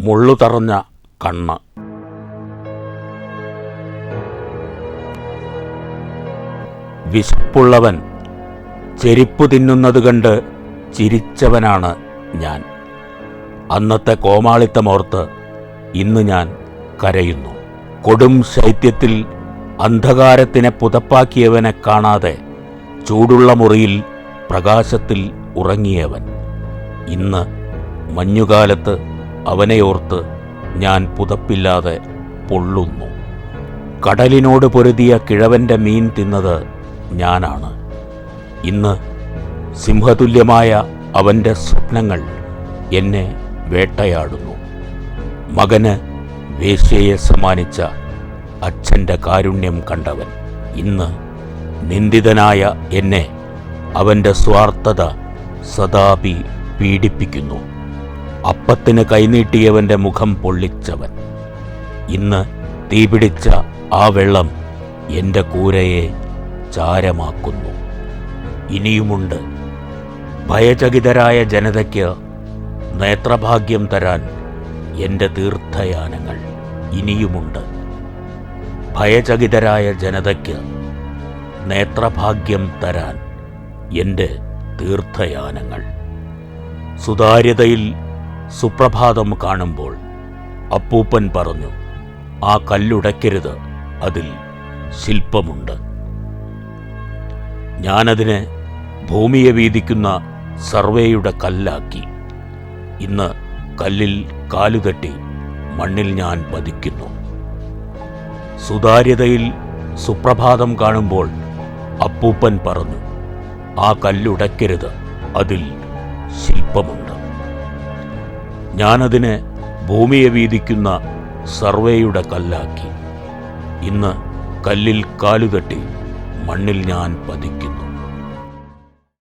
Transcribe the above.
മുള്ളുതറഞ്ഞ കണ്ണ്. വിശപ്പുള്ളവൻ ചെരിപ്പു തിന്നുന്നത് കണ്ട് ചിരിച്ചവനാണ് ഞാൻ. അന്നത്തെ കോമാളിത്തമോർത്ത് ഇന്ന് ഞാൻ കരയുന്നു. കൊടും ശൈത്യത്തിൽ അന്ധകാരത്തിനെ പുതപ്പാക്കിയവനെ കാണാതെ ചൂടുള്ള മുറിയിൽ പ്രകാശത്തിൽ ഉറങ്ങിയവൻ. ഇന്ന് മഞ്ഞുകാലത്ത് അവനെയോർത്ത് ഞാൻ പുതപ്പില്ലാതെ പൊള്ളുന്നു. കടലിനോട് പൊരുതിയ കിഴവൻ്റെ മീൻ തിന്നത് ഞാനാണ്. ഇന്ന് സിംഹതുല്യമായ അവൻ്റെ സ്വപ്നങ്ങൾ എന്നെ വേട്ടയാടുന്നു. മകന് വേശ്യയെ സമ്മാനിച്ച അച്ഛൻ്റെ കാരുണ്യം കണ്ടവൻ ഇന്ന് നിന്ദിതനായ എന്നെ അവൻ്റെ സ്വാർത്ഥത സദാ പീഡിപ്പിക്കുന്നു. അപ്പത്തിന് കൈനീട്ടിയവൻ്റെ മുഖം പൊള്ളിച്ചവൻ ഇന്ന് തീപിടിച്ച ആ വെള്ളം എൻ്റെ കൂരയെ ചാരമാക്കുന്നു. ഇനിയുമുണ്ട് ഭയചകിതരായ ജനതയ്ക്ക് നേത്രഭാഗ്യം തരാൻ എൻ്റെ തീർത്ഥയാനങ്ങൾ. ഇനിയുമുണ്ട് ഭയചകിതരായ ജനതയ്ക്ക് നേത്രഭാഗ്യം തരാൻ എൻ്റെ തീർത്ഥയാനങ്ങൾ. സുതാര്യതയിൽ സുപ്രഭാതം കാണുമ്പോൾ അപ്പൂപ്പൻ പറഞ്ഞു, ആ കല്ലുടയ്ക്കരുത്, അതിൽ ശില്പമുണ്ട്. ഞാനതിനെ ഭൂമിയെ വീതിക്കുന്ന സർവേയുടെ കല്ലാക്കി. ഇന്ന് കല്ലിൽ കാലുതട്ടി മണ്ണിൽ ഞാൻ പതിക്കുന്നു. സുതാര്യതയിൽ സുപ്രഭാതം കാണുമ്പോൾ അപ്പൂപ്പൻ പറഞ്ഞു, ആ കല്ലുടയ്ക്കരുത്, അതിൽ ശില്പമുണ്ട്. ഞാനതിനെ ഭൂമിയെ വീതിക്കുന്ന സർവേയുടെ കല്ലാക്കി. ഇന്ന് കല്ലിൽ കാലുതട്ടി മണ്ണിൽ ഞാൻ പതിക്കുന്നു.